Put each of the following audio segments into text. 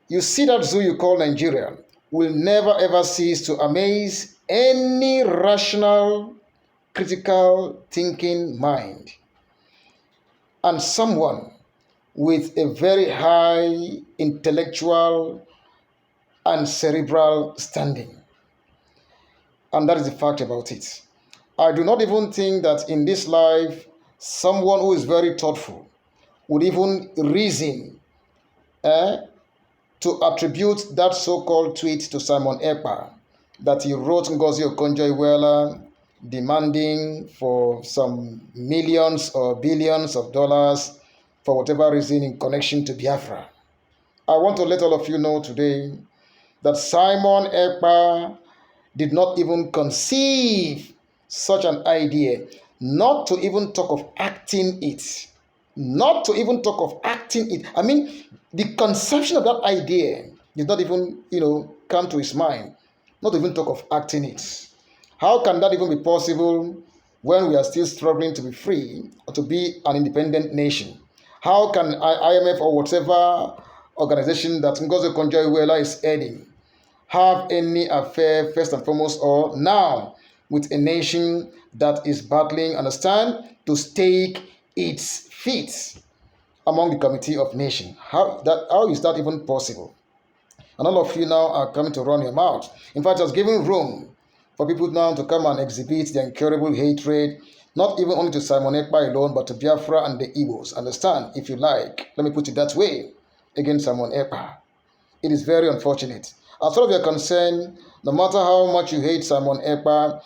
You see that zoo you call Nigeria will never ever cease to amaze any rational, critical thinking mind and someone with a very high intellectual and cerebral standing. And that is the fact about it. I do not even think that in this life, someone who is very thoughtful would even reason eh, to attribute that so-called tweet to Simon Ekpa that he wrote Ngozi Okonjo-Iweala demanding for some millions or billions of dollars for whatever reason in connection to Biafra. I want to let all of you know today that Simon Ekpa did not even conceive such an idea, not to even talk of acting it. Not to even talk of acting it. I mean, the conception of that idea did not even, come to his mind. Not to even talk of acting it. How can that even be possible when we are still struggling to be free or to be an independent nation? How can IMF or whatever organization that Ngozi Okonjo-Iweala is heading have any affair, first and foremost, or now with a nation that is battling, understand, to stake its feet among the Committee of Nations? How is that even possible? And all of you now are coming to run your mouth. In fact, it's giving room for people now to come and exhibit their incurable hatred, not even only to Simon Ekpa alone, but to Biafra and the Igbos. Understand, if you like, let me put it that way, against Simon Ekpa. It is very unfortunate. As far as you are concerned, no matter how much you hate Simon Ekpa,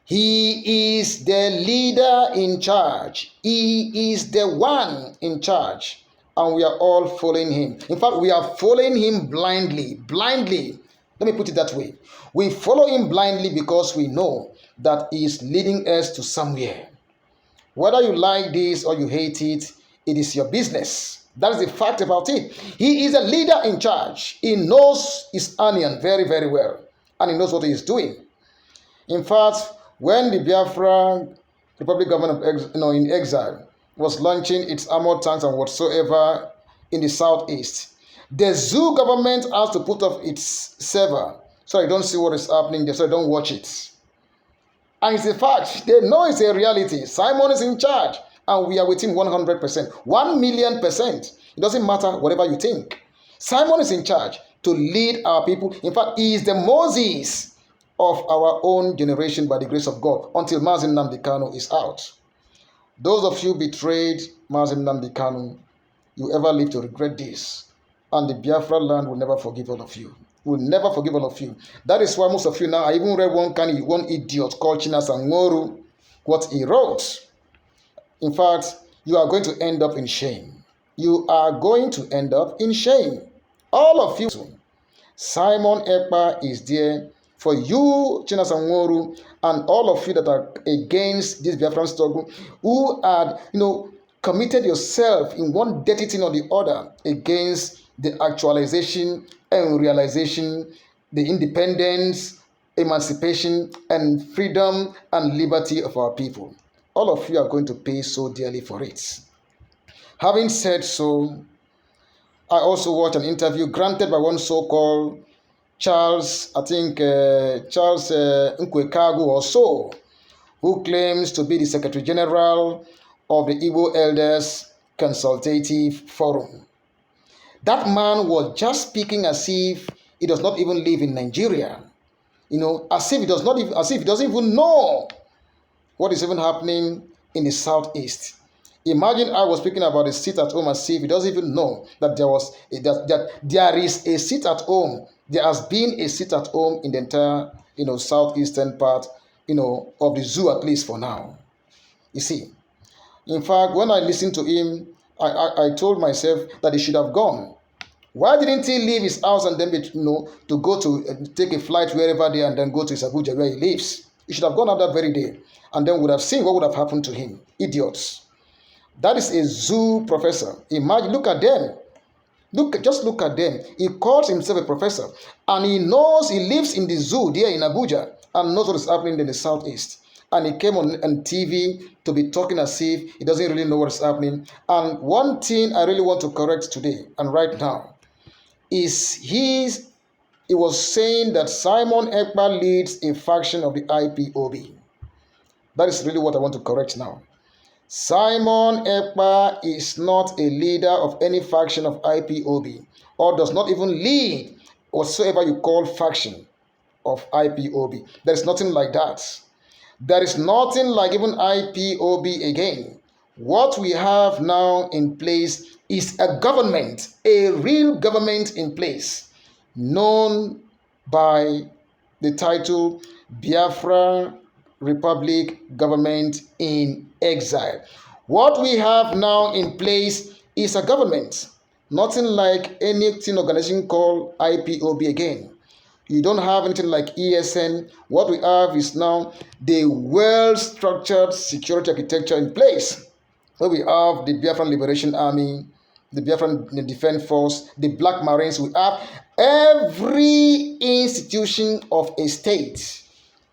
he is the leader in charge. He is the one in charge. And we are all following him. In fact, we are following him blindly. Blindly. Let me put it that way. We follow him blindly because we know that he is leading us to somewhere. Whether you like this or you hate it, it is your business. That is the fact about it. He is a leader in charge. He knows his onion very, very well. And he knows what he is doing. In fact, when the Biafra Republic government in exile was launching its armored tanks and whatsoever in the southeast, the zoo government has to put off its server so I don't see what is happening there, so I don't watch it. And it's a fact. They know it's a reality. Simon is in charge. And we are with him 100%. 1,000,000%. It doesn't matter whatever you think. Simon is in charge to lead our people. In fact, he is the Moses of our own generation by the grace of God until Mazi Nnamdi Kanu is out. Those of you betrayed Mazi Nnamdi Kanu, you ever live to regret this. And the Biafra land will never forgive all of you. Will never forgive all of you. That is why most of you now, I even read one idiot called Chinasa Ngoru, what he wrote. In fact, you are going to end up in shame. You are going to end up in shame. All of you. Simon Ekpa is there for you, Chinasa Ngoru, and all of you that are against this Biafran struggle, who had, committed yourself in one dirty thing or the other against the actualization and realization, the independence, emancipation, and freedom and liberty of our people. All of you are going to pay so dearly for it. Having said so, I also watched an interview granted by one so-called Charles Nkwekagu or so, who claims to be the Secretary General of the Igbo Elders Consultative Forum. That man was just speaking as if he does not even live in Nigeria. As if he doesn't even know what is even happening in the southeast. Imagine I was speaking about a seat at home as if he doesn't even know that there is a seat at home. There has been a seat at home in the entire southeastern part of the zoo, at least for now. You see, in fact, when I listened to him, I told myself that he should have gone. Why didn't he leave his house and then to go to take a flight wherever there and then go to his Abuja where he lives? He should have gone out that very day and then would have seen what would have happened to him. Idiots. That is a zoo professor. Imagine, look at them. Just look at them. He calls himself a professor and he lives in the zoo there in Abuja and knows what is happening in the southeast. And he came on TV to be talking as if he doesn't really know what is happening. And one thing I really want to correct today and right now, is he was saying that Simon Ekpa leads a faction of the IPOB. That is really what I want to correct now. Simon Ekpa is not a leader of any faction of IPOB, or does not even lead whatsoever you call faction of IPOB. There is nothing like that. There is nothing like even IPOB again. What we have now in place is a government, a real government in place, known by the title Biafra Republic Government in Exile. What we have now in place is a government, nothing like anything organization called IPOB again. You don't have anything like ESN. What we have is now the well-structured security architecture in place, where we have the Biafran Liberation Army, the Biafran Defense Force, the Black Marines. We have every institution of a state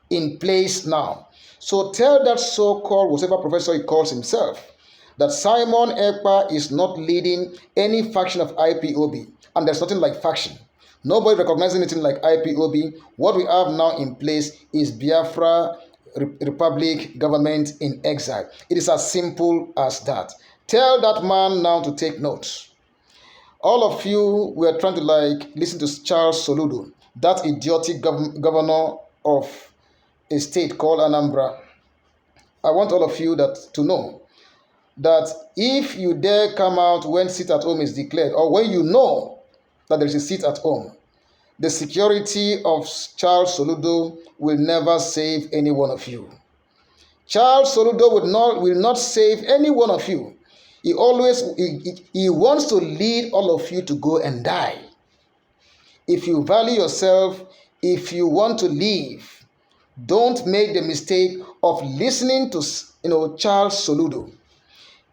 in place now. So tell that so-called whatever professor he calls himself that Simon Ekpa is not leading any faction of IPOB, and there's nothing like faction. Nobody recognizing anything like IPOB. What we have now in place is Biafra Republic Government in Exile. It is as simple as that. Tell that man now to take notes. All of you were trying to listen to Charles Soludo, that idiotic governor of a state called Anambra. I want all of you to know that if you dare come out when sit at home is declared, or when you know that there is a seat at home, the security of Charles Soludo will never save any one of you. Charles Soludo will not save any one of you. He wants to lead all of you to go and die. If you value yourself, if you want to live, don't make the mistake of listening to Charles Soludo.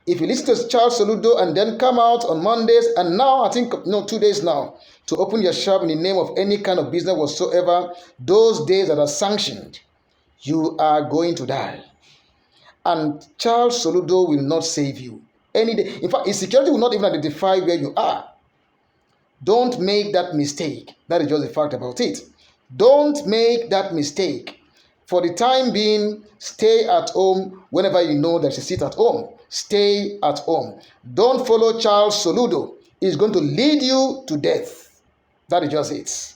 If you listen to Charles Soludo and then come out on Mondays, and now I think 2 days now, to open your shop in the name of any kind of business whatsoever, those days that are sanctioned, you are going to die. And Charles Soludo will not save you any day. In fact, his security will not even identify where you are. Don't make that mistake. That is just the fact about it. Don't make that mistake. For the time being, stay at home whenever you know there's a seat at home. Stay at home. Don't follow Charles Soludo. He's going to lead you to death. That is just it.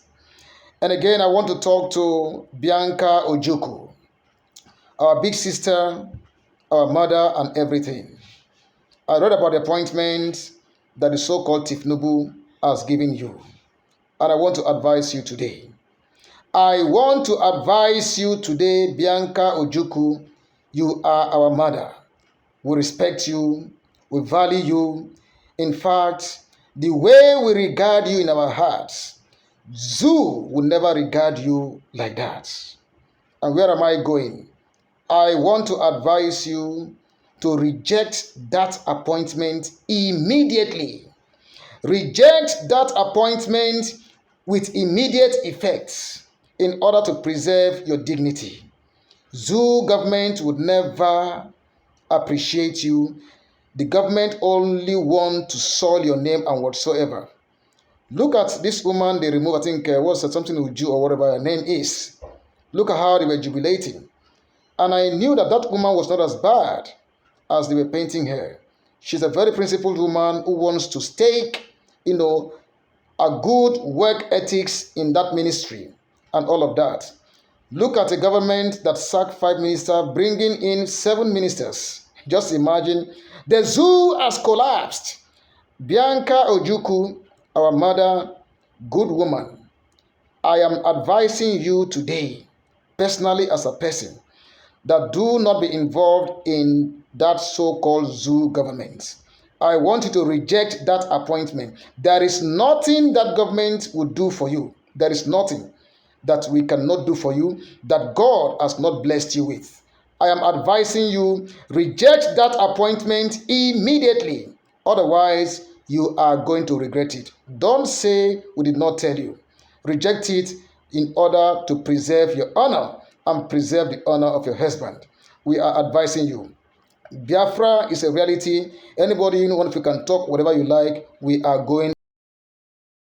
And again, I want to talk to Bianca Ojukwu, our big sister, our mother, and everything. I read about the appointment that the so-called Tifnubu has given you. And I want to advise you today. I want to advise you today, Bianca Ojukwu, you are our mother. We respect you. We value you. In fact, the way we regard you in our hearts, Zoo will never regard you like that. And where am I going? I want to advise you to reject that appointment immediately. Reject that appointment with immediate effect in order to preserve your dignity. Zoo government would never appreciate you. The government only want to soil your name and whatsoever. Look at this woman they removed, I think, was something Uju or whatever her name is. Look at how they were jubilating. And I knew that that woman was not as bad as they were painting her. She's a very principled woman who wants to stake, a good work ethics in that ministry and all of that. Look at a government that sacked 5 ministers, bringing in 7 ministers. Just imagine. The zoo has collapsed. Bianca Ojukwu, our mother, good woman, I am advising you today, personally as a person, that do not be involved in that so-called zoo government. I want you to reject that appointment. There is nothing that government will do for you. There is nothing that we cannot do for you that God has not blessed you with. I am advising you, reject that appointment immediately. Otherwise, you are going to regret it. Don't say we did not tell you. Reject it in order to preserve your honor and preserve the honor of your husband. We are advising you. Biafra is a reality. Anybody, if you can talk whatever you like, we are going